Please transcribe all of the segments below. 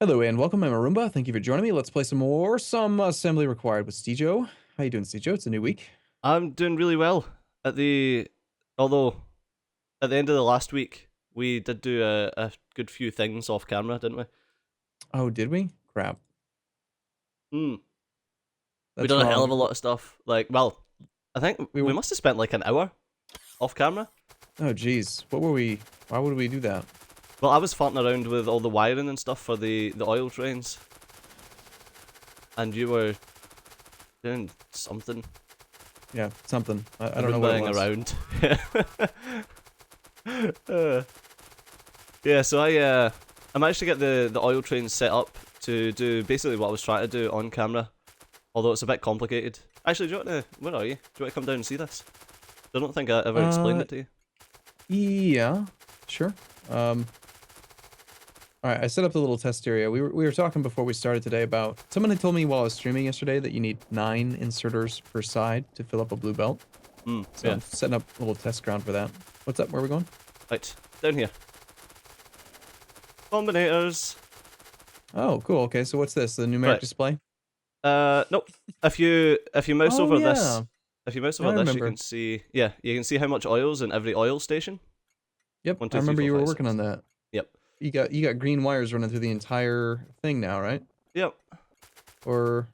Hello and welcome. I'm Arumba. Thank you for joining me. Let's play some assembly required with Stejo. How you doing, Stejo? It's a new week. I'm doing really well. Although at the end of the last week we did do a good few things off camera, didn't we? Oh, did we? Crap. Hmm. We That's done a hell of a wrong. lot of stuff. I think We we were. must have spent like an hour off camera. Oh, geez. What were we? Why would we do that? Well, I was farting around with all the wiring and stuff for the oil trains, and you were doing something, Yeah, something. I don't know what it Roombaing was. around. uh, yeah, so I managed to get the oil trains set up to do basically what I was trying to do on camera, although it's a bit complicated. Actually, do you want to? Where are you? Do you want to come down and see this? I don't think I ever explained Uh, it to you. yeah, sure. All right. I set up the little test area. We were talking before we started today about someone had told me while I was streaming yesterday that you need 9 inserters per side to fill up a blue belt. So Yeah. I'm setting up a little test ground for that. What's up? Where are we going? Right, down here. Combinators. Oh, cool. Okay, so what's this? The numeric Right. display? Nope. If you mouse Oh over this, yeah, if you mouse I over this, you remember. can see. Yeah, you can see how much oil's in every oil station. Yep, One, I two, three, remember four, you were five, working six. on that. Yep. You got green wires running through the entire thing now, right? Yep. Or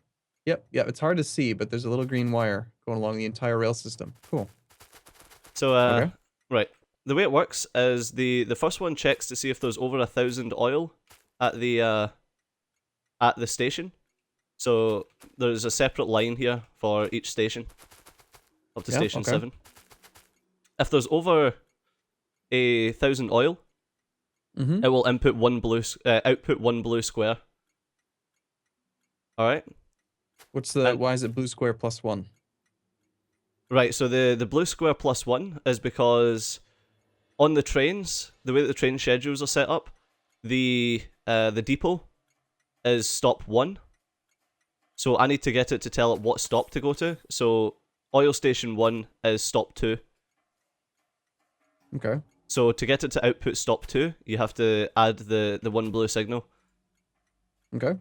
yep, it's hard to see, but there's a little green wire going along the entire rail system. Cool. So Okay. right. The way it works is the first one checks to see if there's over 1,000 oil at the station. So there's a separate line here for each station, up to Yeah, station okay. 7. If there's over 1,000 oil, Mm-hmm. it will output one blue square. All right. And Why is it blue square plus 1? right, so the blue square plus 1 is because on the trains, the way that the train schedules are set up, the depot is stop 1. So I need to get it to tell it what stop to go to. So oil station 1 is stop 2. Okay. So to get it to output stop 2, you have to add the one blue signal. Okay.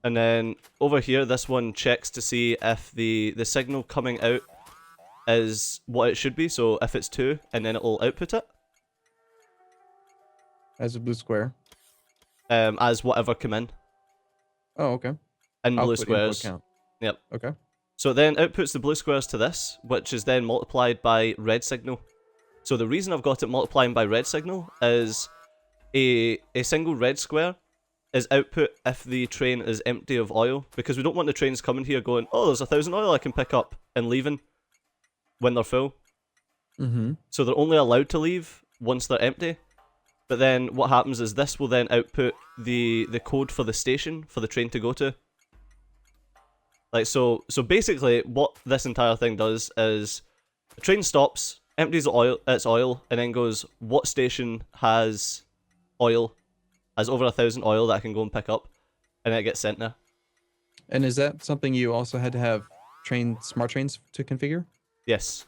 And then over here, this one checks to see if the signal coming out is what it should be. So if it's 2, and then it'll output it As a blue square. as whatever come Oh, okay. in blue Output input squares. count. Yep. Okay. So it then outputs the blue squares to this, which is then multiplied by red signal. So the reason I've got it multiplying by red signal is a single red square is output if the train is empty of oil, because we don't want the trains coming here going, oh, there's 1,000 oil I can pick up, and leaving when they're full. Mm-hmm. So they're only allowed to leave once they're empty. But then what happens is this will then output the code for the station for the train to go to. So basically what this entire thing does is the train stops, empties its oil, and then goes, what station has oil, has over 1,000 oil that I can go and pick up, and then it gets sent there. And is that something you also had to have smart trains to configure? Yes.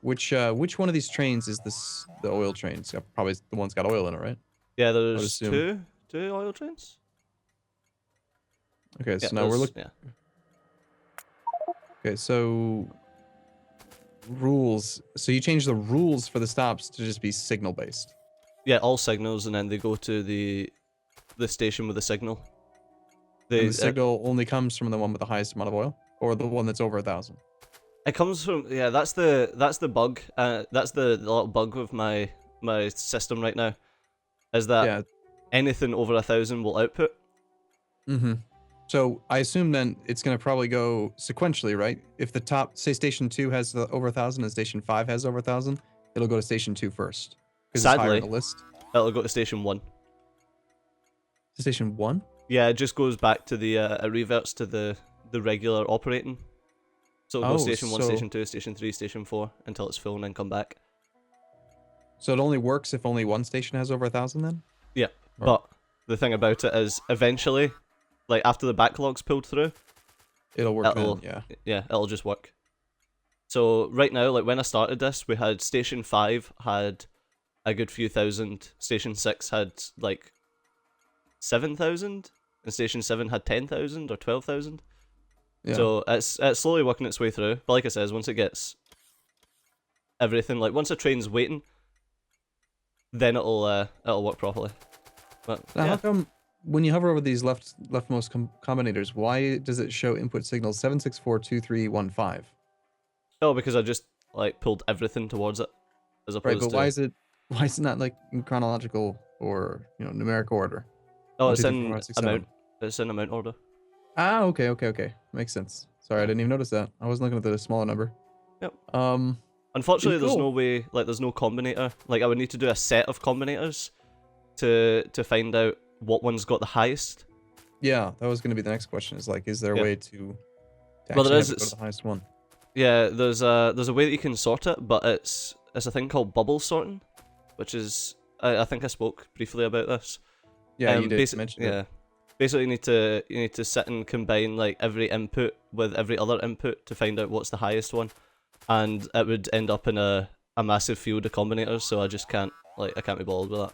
Which one of these trains is the oil train? It's probably the one's got oil in it, right? Yeah, I would there's assume. two oil trains. Okay, Yeah, so now we're there's looking. Okay, so rules. So you change the rules for the stops to just be signal based. yeah, all signals, and then they go to the station with the signal. And the They signal only comes from the one with the highest amount of oil, or the one that's over 1,000. It comes from, yeah. That's the bug. That's the little bug with my system right now, is that Yeah. anything over 1,000 will output. Mm-hmm. So I assume then it's gonna probably go sequentially, right? If the top, say station 2 has the over 1,000 and station 5 has over 1,000, it'll go to station 2 first because it's higher in Sadly, the list. it'll go to station 1. To station 1? Yeah, it just goes back to it reverts to the regular operating. So it'll go Oh, station 1, station 2, station 3, station 4 until it's full and then come back. so it only works if only one station has over 1,000 then? Yeah, Or- but the thing about it is eventually, like after the backlog's pulled through, It'll work then, yeah. it'll just work. So right now, like when I started this, we had station 5 had a good few thousand. Station 6 had like 7,000, and Station 7 had 10,000 or 12,000. Yeah. So it's slowly working its way through. But like I says, once it gets everything, like once a train's waiting, then it'll work properly. But Now, yeah. how come when you hover over these leftmost combinators, why does it show input signals 7642315? Oh, because I just like pulled everything towards it, as Right, opposed but to. why is it not like in chronological or numeric order? Oh, 1, it's 2, 3, 4, in 5, 6, 7. amount. It's in amount order. Ah, okay. Makes sense. Sorry, I Yeah. didn't even notice that. I wasn't looking at the smaller number. Yep. Um, Unfortunately, there's cool. no way. Like, there's no combinator. Like, I would need to do a set of combinators to find out what one's got the highest. Yeah, that was going to be the next question. Is like, is there a Yeah. way to Well, there actually is. have it go to the highest one? Yeah, there's a way that you can sort it, but it's a thing called bubble sorting, which is I think I spoke briefly about this. Yeah, you did mention it. Yeah, basically you need to sit and combine like every input with every other input to find out what's the highest one, and it would end up in a massive field of combinators. So I just can't I can't be bothered with that.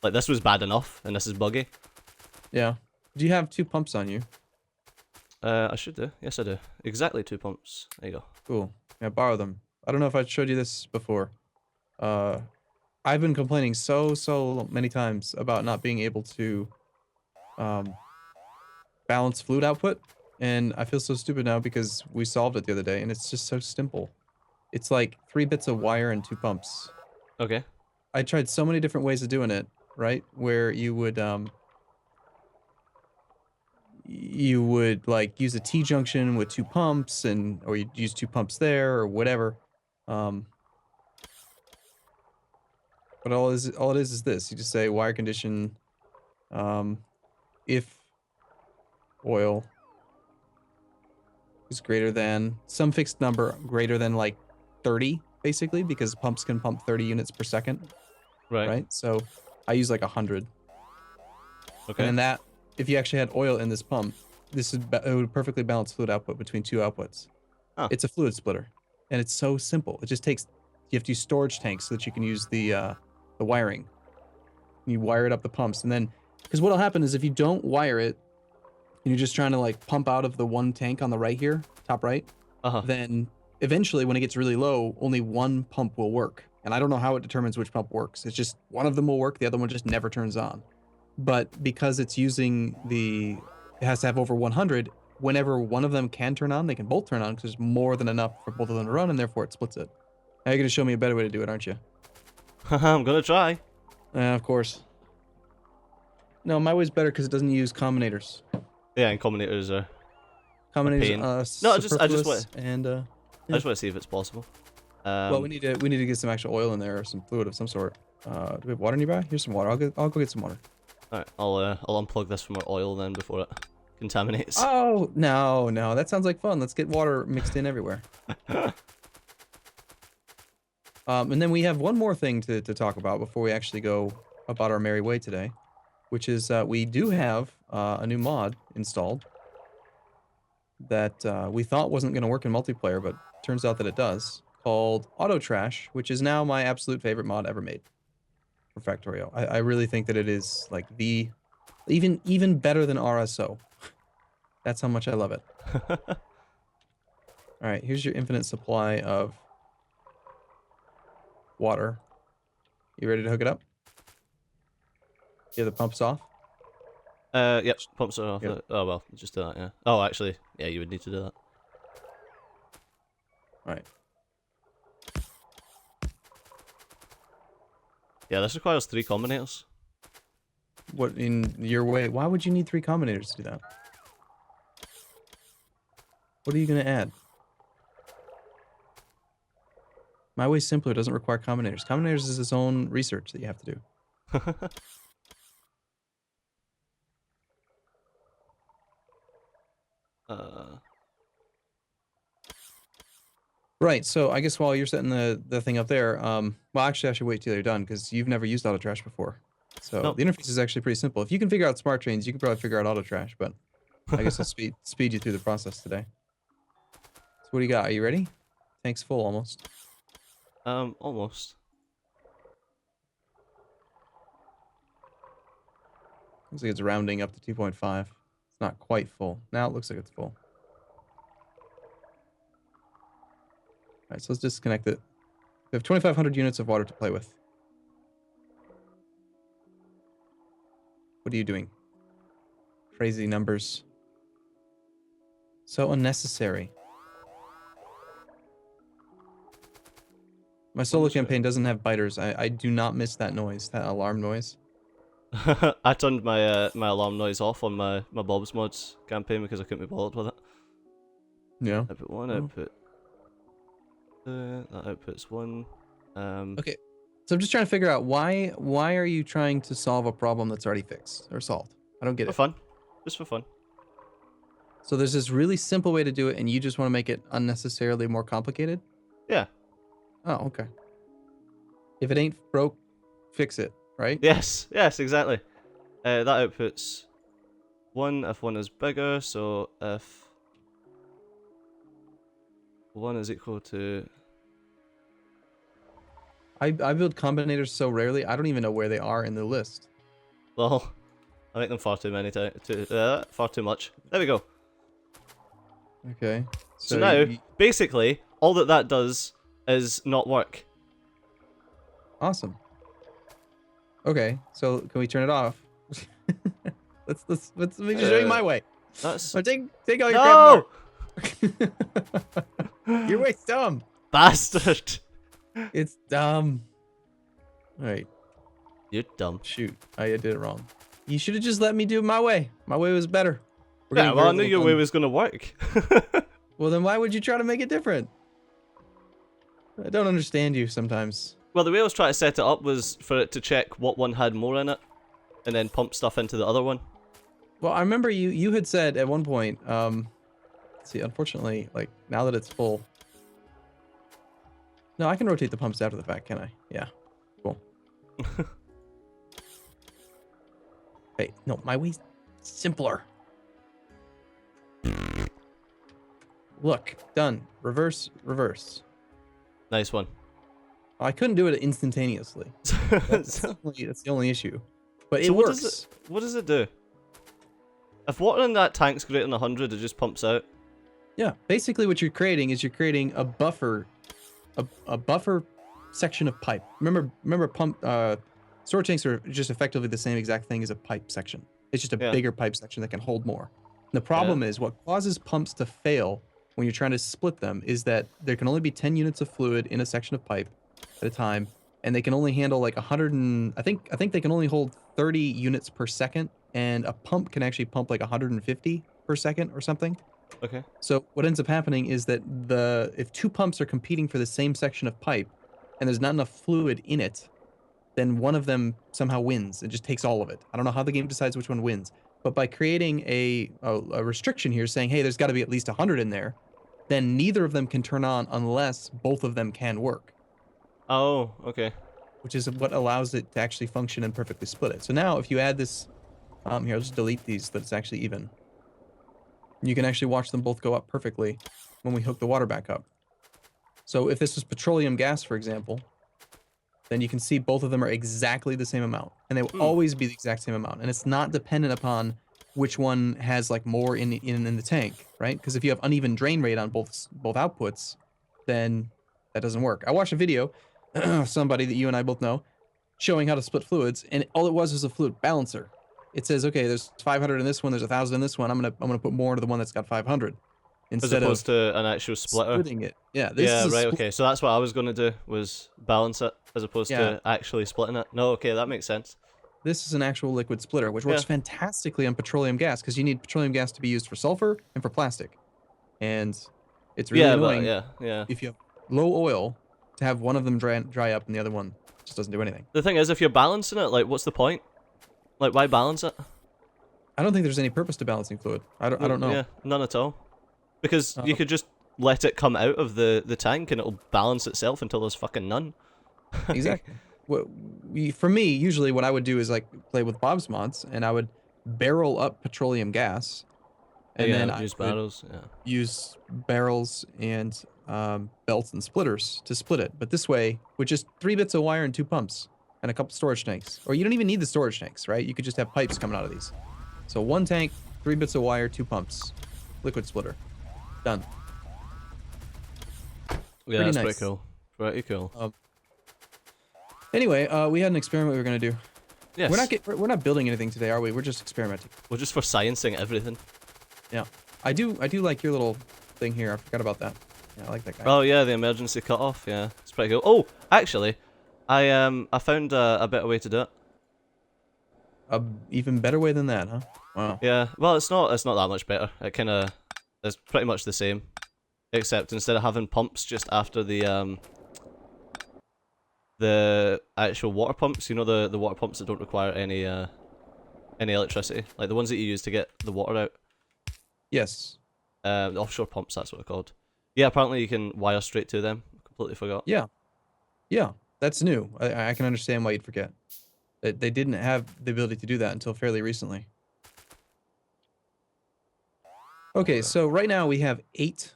Like this was bad enough, and this is buggy. Yeah. Do you have 2 pumps on you? I should do. Yes, I do. Exactly 2 pumps. There you go. Cool. Yeah, borrow them. I don't know if I showed you this before. I've been complaining so many times about not being able to balance fluid output, and I feel so stupid now because we solved it the other day, and it's just so simple. It's like 3 bits of wire and 2 pumps. Okay. I tried so many different ways of doing it, right? Where you would like use a T-junction with 2 pumps, or you'd use 2 pumps there or whatever. But all it is this. You just say wire condition if oil is greater than some fixed number greater than like 30, basically, because pumps can pump 30 units per second. Right? So I use like 100. Okay. And then if you actually had oil in this pump, it would perfectly balance fluid output between 2 outputs. Huh. It's a fluid splitter, and it's so simple. It just takes, you have to use storage tanks so that you can use the wiring. You wire it up the pumps, and then, because what'll happen is if you don't wire it, and you're just trying to like pump out of the one tank on the right here, top right, then eventually when it gets really low, only one pump will work. And I don't know how it determines which pump works. It's just one of them will work, the other one just never turns on. But because it's using it has to have over 100, whenever one of them can turn on, they can both turn on because there's more than enough for both of them to run, and therefore it splits it. Now you're going to show me a better way to do it, aren't you? I'm gonna try. Of course. No, my way's better because it doesn't use combinators. Yeah, and combinators are. Combinators, No, I just want. and I just want to see if it's possible. well, we need to get some actual oil in there or some fluid of some sort. Do we have water nearby? Here's some water. I'll go get some water. Alright, I'll unplug this from our oil then before it contaminates. Oh no, that sounds like fun. Let's get water mixed in everywhere. And then we have one more thing to talk about before we actually go about our merry way today, which is we do have a new mod installed that we thought wasn't going to work in multiplayer, but turns out that it does, called Auto Trash, which is now my absolute favorite mod ever made for Factorio. I really think that it is like even better than RSO. That's how much I love it. All right, here's your infinite supply of water. You ready to hook it up? Yeah, the pump's off. Yep, pumps are off. Yep. Oh well, just do that. Yeah. Oh, actually, yeah, you would need to do that. All right. Yeah, this requires 3 combinators. What in your way? Why would you need 3 combinators to do that? What are you gonna add? My way's simpler. It doesn't require combinators. Combinators is its own research that you have to do. Right, so I guess while you're setting the thing up there, well, actually, I should wait till you're done because you've never used Auto Trash before. So Nope. the interface is actually pretty simple. If you can figure out smart trains, you can probably figure out Auto Trash, but I guess I'll speed you through the process today. So what do you got? Are you ready? Tank's full almost. Almost. Looks like it's rounding up to 2.5. It's not quite full. Now it looks like it's full. All right, so let's disconnect it. We have 2,500 units of water to play with. What are you doing? Crazy numbers. So unnecessary. My solo campaign doesn't have biters. I do not miss that noise, that alarm noise. I turned my my alarm noise off on my Bob's Mods campaign because I couldn't be bothered with it. Yeah. Output 1, output 2, that outputs 1. Okay, so I'm just trying to figure out why are you trying to solve a problem that's already fixed or solved? I don't get For it. fun. Just for fun. So there's this really simple way to do it, and you just want to make it unnecessarily more complicated? Yeah. Oh, okay. If it ain't broke, fix it, right? Yes, yes, exactly. That outputs 1 if 1 is bigger, so if 1 is equal to... I build combinators so rarely, I don't even know where they are in the list. Well, I make them far too many times, far too much. There we go. Okay. So now, you... basically, all that does is not work. Awesome. Okay, so can we turn it off? let's let me just show you my way. That's... Oh, take all your No! crap apart. Your way's dumb. Bastard! It's dumb. Alright. You're dumb. Shoot. I did it wrong. You should have just let me do it my way. My way was better. Yeah, well, I knew your way was gonna work. Well, then why would you try to make it different? I don't understand you sometimes. Well, the way I was trying to set it up was for it to check what one had more in it, and then pump stuff into the other one. Well, I remember you had said at one point, let's see, unfortunately, like, now that it's full... No, I can rotate the pumps after the fact, can I? Yeah. Cool. Hey, no, my way's simpler. Look, done. Reverse, reverse. Nice one. I couldn't do it instantaneously. That's the only issue. But it works. What does it do? If water in that tank's greater than 100, it just pumps out. Yeah, basically what you're creating is you're creating a buffer, a buffer section of pipe. Remember pump storage tanks are just effectively the same exact thing as a pipe section. It's just a bigger pipe section that can hold more. And the problem is what causes pumps to fail when you're trying to split them is that there can only be 10 units of fluid in a section of pipe at a time, and they can only handle like 100 and I think they can only hold 30 units per second, and a pump can actually pump like 150 per second or something. Okay. So what ends up happening is that if two pumps are competing for the same section of pipe and there's not enough fluid in it, then one of them somehow wins and just takes all of it. I don't know how the game decides which one wins, but by creating a restriction here saying, hey, there's got to be at least 100 in there, then neither of them can turn on unless both of them can work. Oh, okay. Which is what allows it to actually function and perfectly split it. So now if you add this, here, I'll just delete these so that it's actually even. You can actually watch them both go up perfectly when we hook the water back up. So if this was petroleum gas, for example, then you can see both of them are exactly the same amount. And they will always be the exact same amount. And it's not dependent upon which one has like more in the tank, right? Because if you have uneven drain rate on both outputs, then that doesn't work. I watched a video, somebody that you and I both know, showing how to split fluids, and all it was a fluid balancer. It says, okay, there's 500 in this one, there's 1,000 in this one. I'm gonna put more into the one that's got 500, instead as opposed to an actual splitter. Splitting it. Yeah. Yeah. Right. Okay. So that's what I was gonna do, was balance it as opposed to actually splitting it. No. Okay, that makes sense. This is an actual liquid splitter, which works fantastically on petroleum gas because you need petroleum gas to be used for sulfur and for plastic, and it's really annoying. If you have low oil, to have one of them dry up and the other one just doesn't do anything. The thing is, if you're balancing it, like, what's the point? Like, why balance it? I don't think there's any purpose to balancing fluid. I don't know. Yeah, none at all. Because you could just let it come out of the tank and it'll balance itself until there's fucking none. Exactly. For me, usually what I would do is like play with Bob's mods, and I would barrel up petroleum gas, and then I would use barrels and belts and splitters to split it. But this way, with just 3 bits of wire and 2 pumps, and a couple storage tanks. Or you don't even need the storage tanks, right? You could just have pipes coming out of these. So 1 tank, 3 bits of wire, 2 pumps. Liquid splitter. Done. Yeah, Pretty that's nice. pretty cool. Pretty cool. Anyway, we had an experiment we were gonna do. Yes. We're not building anything today, are we? We're just experimenting. We're just for sciencing everything. Yeah. I do like your little thing here. I forgot about that. Yeah, I like that guy. Oh yeah, the emergency cutoff. Yeah, it's pretty cool. Oh, actually, I found a better way to do it. A even better way than that, huh? Wow. Yeah. Well, it's not that much better. It kind of is pretty much the same, except instead of having pumps just after the actual water pumps, you know, the water pumps that don't require any electricity, like the ones that you use to get the water out. Yes. The offshore pumps, that's what they're called. Yeah, apparently you can wire straight to them. Completely forgot. Yeah. Yeah. That's new. I can understand why you'd forget. They didn't have the ability to do that until fairly recently. Okay, so right now we have 8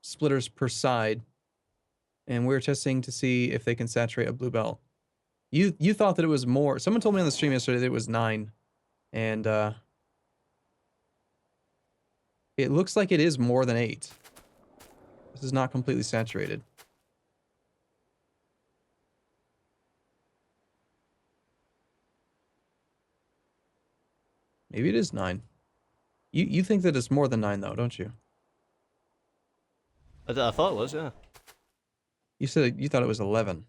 splitters per side, and we're testing to see if they can saturate a blue belt. You thought that it was more. Someone told me on the stream yesterday that it was 9, and it looks like it is more than 8. This is not completely saturated. Maybe it is 9. You think that it's more than 9 though, don't you? I thought it was, yeah. You said you thought it was 11.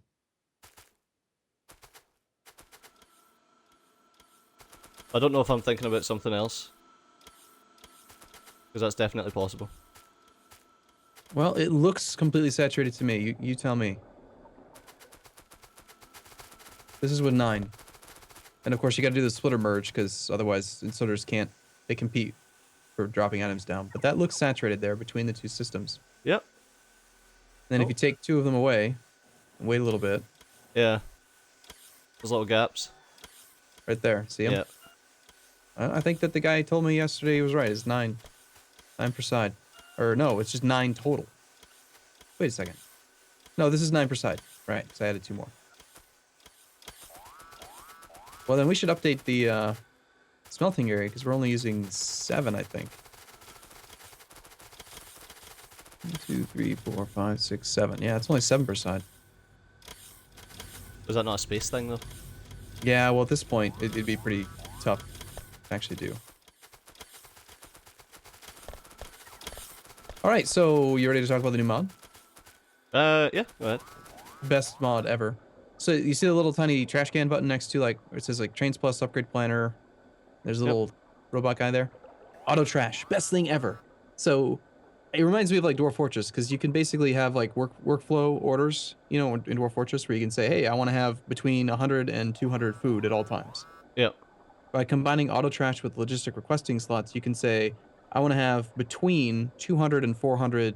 I don't know if I'm thinking about something else, because that's definitely possible. Well, it looks completely saturated to me. You tell me. This is with 9. And of course you gotta do the splitter merge, because otherwise splitters can't, they compete for dropping items down. But that looks saturated there between the 2 systems. Yep. Then if you take 2 of them away, and wait a little bit. Yeah. Those little gaps. Right there, see them? Yeah. I think that the guy told me yesterday was right. It's 9. 9 per side. Or no, it's just 9 total. Wait a second. No, this is 9 per side. Right, because I added 2 more. Well, then we should update the smelting area, because we're only using 7, I think. 1, 2, 3, 4, 5, 6, 7. Yeah, it's only 7 per side. Was that not a space thing, though? Yeah, well, at this point, it'd be pretty tough to actually do. Alright, so you ready to talk about the new mod? Yeah, go ahead. Best mod ever. So you see the little tiny trash can button next to, like, it says like Trains Plus Upgrade Planner. There's a little robot guy there. Auto trash, best thing ever. So it reminds me of like Dwarf Fortress, because you can basically have like workflow orders, you know, in Dwarf Fortress, where you can say, hey, I want to have between 100 and 200 food at all times. Yep. By combining auto trash with logistic requesting slots, you can say, I want to have between 200 and 400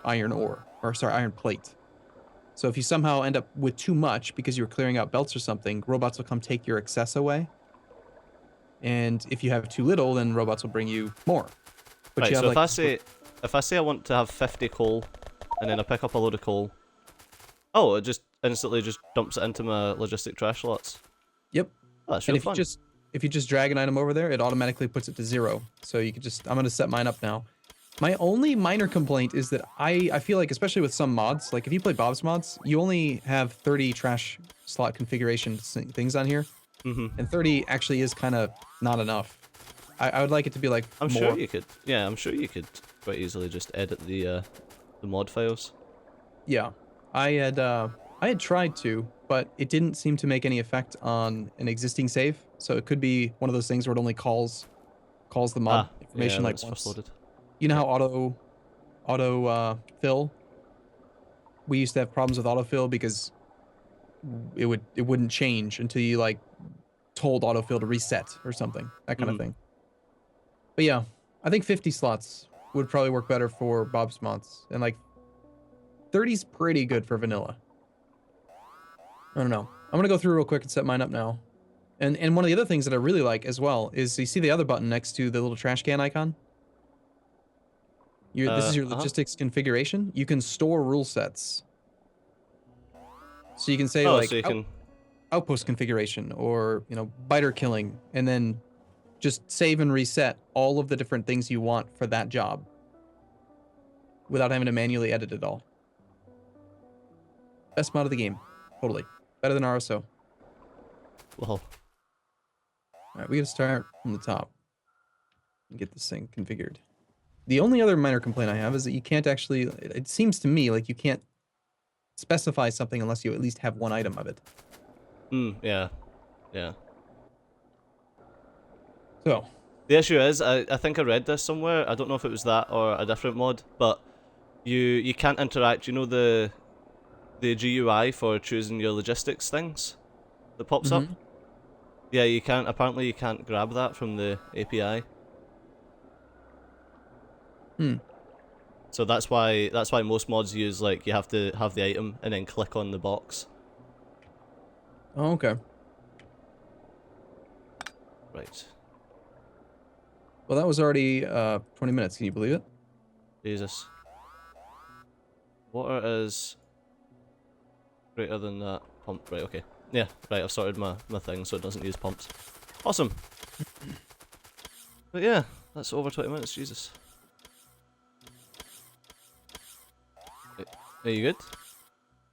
iron ore, or sorry, iron plate. So if you somehow end up with too much because you were clearing out belts or something, robots will come take your excess away. And if you have too little, then robots will bring you more. But Right, you have, so like, if I say I want to have 50 coal, and then I pick up a load of coal, oh, it just instantly just dumps it into my logistic trash slots. Yep. Oh, that's And really fun. if you just drag an item over there, it automatically puts it to 0. So you could just, I'm gonna set mine up now. My only minor complaint is that I feel like, especially with some mods, like if you play Bob's mods, you only have 30 trash slot configuration things on here. Mm-hmm. And 30 actually is kind of not enough. I would like it to be like I'm more. sure you could. Yeah, I'm sure you could quite easily just edit the mod files. Yeah, I had tried to, but it didn't seem to make any effect on an existing save. So it could be one of those things where it only calls the mod information like once. Loaded. You know how autofill? We used to have problems with autofill because it wouldn't change until you like told autofill to reset or something, that kind of thing. But yeah, I think 50 slots would probably work better for Bob's mods, and like 30's pretty good for vanilla. I don't know. I'm gonna go through real quick and set mine up now. And one of the other things that I really like as well is, you see the other button next to the little trash can icon? This is your logistics configuration. You can store rule sets. So you can say, Oh, like, so you can outpost configuration or, you know, biter killing, and then just save and reset all of the different things you want for that job without having to manually edit it all. Best mod of the game. Totally. Better than RSO. Well, All right, we gotta start from the top and get this thing configured. The only other minor complaint I have is that you can't actually, it seems to me like you can't specify something unless you at least have one item of it. yeah. Yeah. So, The issue is, I think I read this somewhere, I don't know if it was that or a different mod, but you can't interact, you know the GUI for choosing your logistics things that pops up? Yeah, you can't, apparently you can't grab that from the API. So that's why most mods use, like, you have to have the item and then click on the box. Oh, okay. Right. Well, that was already 20 minutes. Can you believe it? Jesus. Water is greater than that pump. Right, okay. Yeah, right, I've sorted my thing so it doesn't use pumps. Awesome. But yeah, that's over 20 minutes, Jesus. Are you good?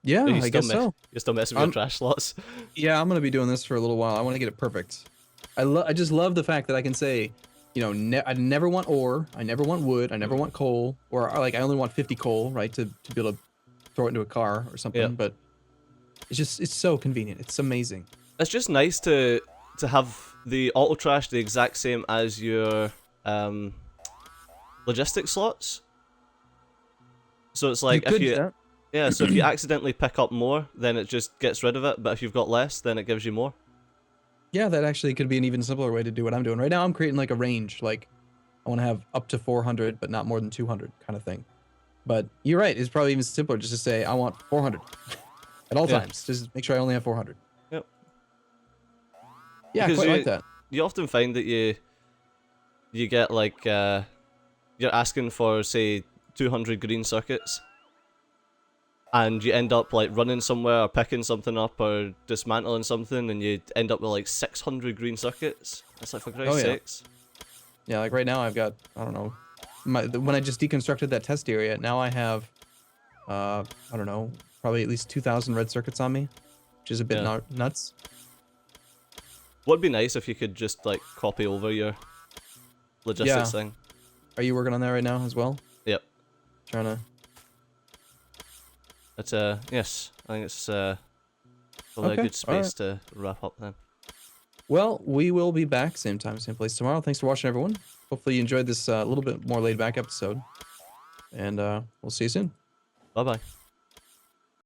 Yeah, Are you I still guess so. You're still messing with your trash slots? Yeah, I'm gonna be doing this for a little while. I want to get it perfect. I just love the fact that I can say, you know, I never want ore, I never want wood, I never want coal, or like I only want 50 coal, right, to be able to throw it into a car or something. Yeah. But it's so convenient. It's amazing. It's just nice to have the auto trash the exact same as your logistic slots. So it's like if you yeah, so if you accidentally pick up more, then it just gets rid of it. But if you've got less, then it gives you more. Yeah, that actually could be an even simpler way to do what I'm doing right now. I'm creating like a range, like I want to have up to 400, but not more than 200, kind of thing. But you're right. It's probably even simpler just to say I want 400 at all times. Just make sure I only have 400. Yep. Yeah, Because I quite like that. You often find that you get like you're asking for, say, 200 green circuits, and you end up like running somewhere or picking something up or dismantling something, and you end up with like 600 green circuits. That's like, for Christ's sakes. Yeah, like right now I've got, I don't know, when I just deconstructed that test area, now I have, I don't know, probably at least 2,000 red circuits on me, which is a bit nuts. What'd be nice if you could just like copy over your logistics thing. Are you working on that right now as well? Yep. Trying to. It's yes, I think it's probably a good space to wrap up then. Well, we will be back same time, same place tomorrow. Thanks for watching, everyone. Hopefully you enjoyed this little bit more laid back episode, and we'll see you soon. Bye bye.